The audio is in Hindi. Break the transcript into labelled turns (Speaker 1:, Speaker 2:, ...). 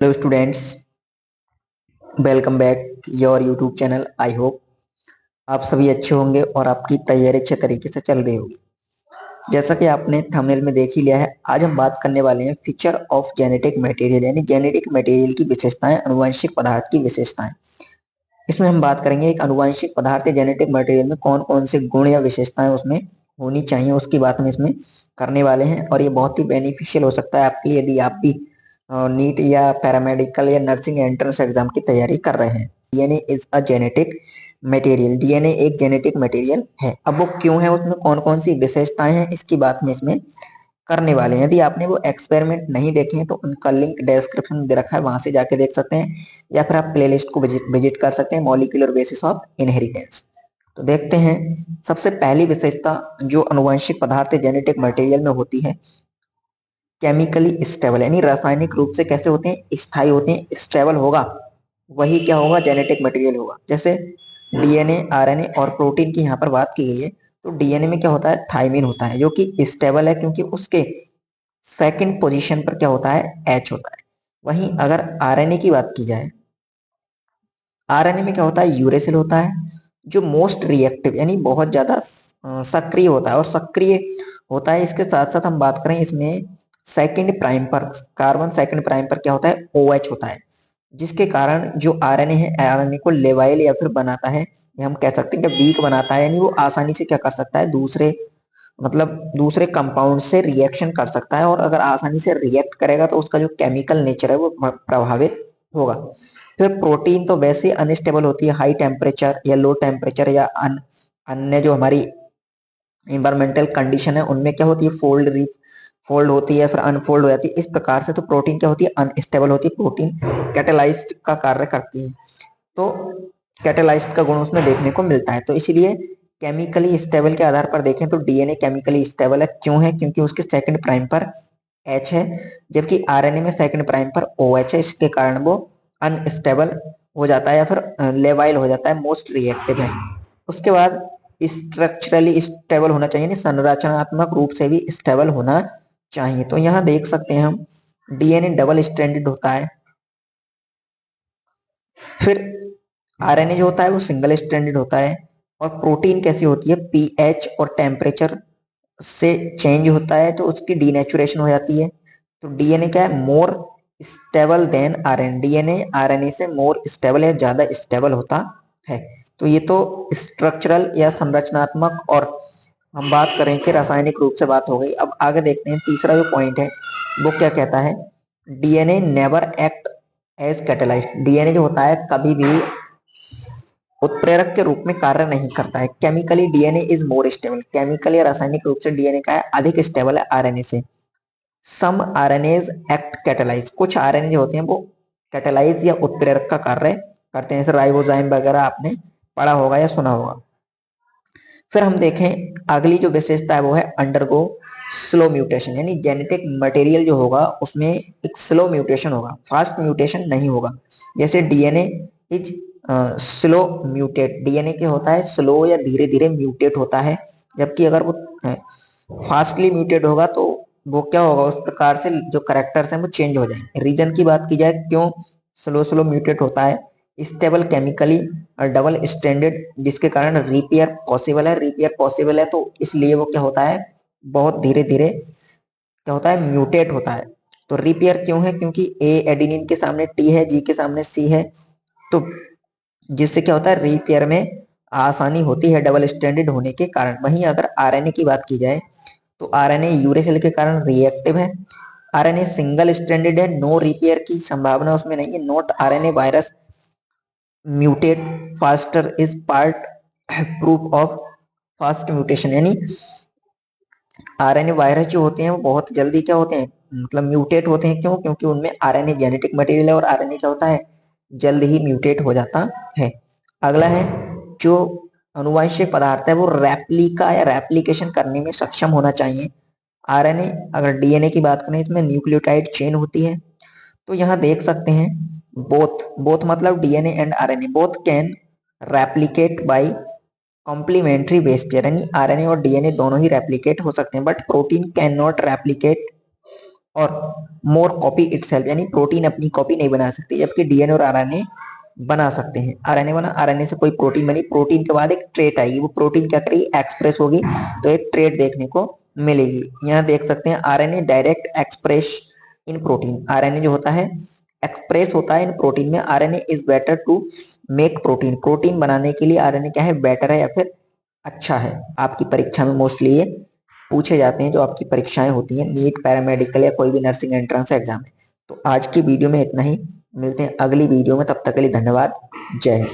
Speaker 1: Hello students, welcome back your YouTube channel. I hope आप सभी अच्छे होंगे और आपकी तैयारी अच्छे तरीके से चल रही होगी। जैसा कि आपने थंबनेल में देख ही लिया है, आज हम बात करने वाले हैं फीचर ऑफ जेनेटिक मटेरियल, यानी जेनेटिक मटेरियल की विशेषताएं, अनुवांशिक पदार्थ की विशेषताएं। इसमें हम बात करेंगे एक अनुवांशिक पदार्थ या जेनेटिक मटेरियल में कौन कौन से गुण या विशेषताएं उसमें होनी चाहिए, उसकी बात हम इसमें करने वाले हैं। और ये बहुत ही बेनिफिशियल हो सकता है आपके लिए यदि आप भी नीट या पैरामेडिकल या नर्सिंग एंट्रेंस एग्जाम की तैयारी कर रहे हैं। DNA is a genetic material, DNA एक जेनेटिक मटेरियल है। अब वो क्यों है, उसमें कौन कौन सी विशेषताएं हैं, इसकी बात में इसमें करने वाले हैं। यदि आपने वो एक्सपेरिमेंट नहीं देखे हैं तो उनका लिंक डिस्क्रिप्शन में दे रखा है, वहां से जाके देख सकते हैं, या फिर आप प्लेलिस्ट को विजिट कर सकते हैं, मॉलिक्यूलर बेसिस ऑफ इनहेरिटेंस। तो देखते हैं, सबसे पहली विशेषता जो अनुवांशिक पदार्थ जेनेटिक मटेरियल में होती है, केमिकली स्टेबल, यानी रासायनिक रूप से कैसे होते हैं, स्थायी होते हैं, स्टेबल होगा, वही क्या होगा, जेनेटिक मटेरियल होगा। जैसे डीएनए, आरएनए और प्रोटीन की यहाँ पर बात की गई है, तो डीएनए में क्या होता है, थाइमिन होता है, जो कि स्टेबल है क्योंकि उसके सेकंड पोजीशन पर क्या होता है, एच होता है। वहीं अगर आरएनए की बात की जाए, आरएनए में क्या होता है, यूरेसिल होता है, जो मोस्ट रिएक्टिव यानी बहुत ज्यादा सक्रिय होता है। और सक्रिय होता है, इसके साथ साथ हम बात करें इसमें सेकंड प्राइम पर, कार्बन सेकंड प्राइम पर क्या होता है, ओ एच होता है, जिसके कारण जो आरएनए है, आरएनए को लेवाइल या फिर बनाता है, या हम कह सकते हैं कि वीक बनाता है, यानी वो आसानी से क्या कर सकता है, दूसरे दूसरे कंपाउंड से रिएक्शन कर सकता है। और अगर आसानी से रिएक्ट करेगा तो उसका जो केमिकल नेचर है वो प्रभावित होगा। फिर प्रोटीन तो वैसे ही अनस्टेबल होती है, हाई टेम्परेचर या लो टेम्परेचर या अन्य जो हमारी इन्वायरमेंटल कंडीशन है उनमें क्या होती है, फोल्ड होती है, फिर अनफोल्ड हो जाती है, इस प्रकार से। तो प्रोटीन क्या होती है, अनस्टेबल होती है, प्रोटीन कैटेलाइज्ड का कार्य करती है, तो कैटेलाइज्ड का गुण उसमें देखने को मिलता है। तो इसीलिए केमिकली स्टेबल के आधार पर देखें तो डीएनए केमिकली स्टेबल है। क्यों है, क्योंकि उसके सेकंड प्राइम पर एच है, जबकि आरएनए में सेकंड प्राइम पर ओ एच है, इसके कारण वो अनस्टेबल हो जाता है या फिर लेवाइल हो जाता है, मोस्ट रिएक्टिव है। उसके बाद स्ट्रक्चरली स्टेबल होना चाहिए, संरचनात्मक रूप से भी स्टेबल होना चाहिए। तो यहाँ देख सकते हैं हम, डीएनए डबल स्ट्रैंडेड होता है, फिर आरएनए जो होता है वो सिंगल स्ट्रैंडेड होता है। और प्रोटीन कैसी होती है, पीएच और टेम्परेचर से चेंज होता है, तो उसकी डीनेचुरेशन हो जाती है। तो डीएनए क्या है, more stable then RNA, DNA RNA से मोर स्टेबल है, ज्यादा स्टेबल होता है। तो ये तो स्ट्रक्चरल या संरचनात्मक, और हम बात करें कि रासायनिक रूप से बात हो गई। अब आगे देखते हैं, तीसरा जो पॉइंट है वो क्या कहता है, DNA never act as catalysed, DNA जो होता है कभी भी उत्प्रेरक के रूप में कार्य नहीं करता है। Chemically DNA is more stable, chemical या रासायनिक रूप से डीएनए का है अधिक स्टेबल है आरएनए से। सम आरएनएज एक्ट कैटेलाइज, कुछ आरएनए जो होते हैं वो कैटेलाइज या उत्प्रेरक का कार्य करते हैं, जैसे राइबोजाइम वगैरह आपने पढ़ा होगा या सुना होगा। फिर हम देखें अगली जो विशेषता है वो है अंडरगो स्लो म्यूटेशन, यानी जेनेटिक मटेरियल जो होगा उसमें एक स्लो म्यूटेशन होगा, फास्ट म्यूटेशन नहीं होगा। जैसे DNA is slow mutate, DNA क्या होता है, स्लो या धीरे धीरे म्यूटेट होता है, जबकि अगर वो फास्टली म्यूटेट होगा तो वो क्या होगा, उस प्रकार से जो करेक्टर्स हैं वो चेंज हो जाएंगे। रीजन की बात की जाए क्यों स्लो स्लो म्यूटेट होता है, स्टेबल केमिकली और डबल स्टैंडर्ड, जिसके कारण रिपेयर पॉसिबल है, रिपेयर पॉसिबल है तो इसलिए वो क्या होता है, बहुत धीरे धीरे क्या होता है, म्यूटेट होता है। तो रिपेयर क्यों है, क्योंकि ए एडिनिन के सामने टी है, जी के सामने सी है, तो जिससे क्या होता है, रिपेयर में आसानी होती है डबल स्टैंडर्ड होने के कारण। वहीं अगर आरएनए की बात की जाए तो आरएनए यूरेसिल के कारण रिएक्टिव है, आरएनए सिंगल स्ट्रैंडेड है, नो रिपेयर की संभावना उसमें नहीं है, not RNA virus mutate faster is part proof of fast mutation, यानी आरएनए वायरस जो होते हैं वो बहुत जल्दी क्या होते हैं, मतलब म्यूटेट होते हैं। क्यों, क्योंकि उनमें आरएनए जेनेटिक मटेरियल है, और आरएनए क्या होता है, जल्द ही म्यूटेट हो जाता है। अगला है जो अनुवांशिक पदार्थ है वो रेप्लिका या रेप्लिकेशन करने में सक्षम होना चाहिए। आरएनए, अगर डीएनए की बात करें इसमें न्यूक्लियोटाइड चेन होती है, तो यहाँ देख सकते हैं बोथ बोथ मतलब DNA and RNA both can replicate by complementary base pair, यानी आरएनए और डीएनए दोनों ही रेप्लिकेट हो सकते हैं, but protein can not replicate और मोर कॉपी इटसेल्फ, यानी प्रोटीन अपनी कॉपी नहीं बना सकती, जबकि डीएनए और आरएनए बना सकते हैं। आरएनए बना, आरएनए से कोई प्रोटीन बनी, प्रोटीन के बाद एक ट्रेट आएगी, वो प्रोटीन क्या करेगी, एक्सप्रेस होगी, तो एक ट्रेट देखने को मिलेगी। यहाँ देख सकते हैं RNA direct express in protein, RNA जो होता है एक्सप्रेस होता है इन प्रोटीन में। RNA is better to make protein, protein बनाने के लिए आरएनए क्या है, बेटर है या फिर अच्छा है। आपकी परीक्षा में मोस्टली ये पूछे जाते हैं, जो आपकी परीक्षाएं होती हैं नीट, पैरामेडिकल या कोई भी नर्सिंग एंट्रेंस एग्जाम है। तो आज की वीडियो में इतना ही, मिलते हैं अगली वीडियो में, तब तक के लिए धन्यवाद, जय हिंद।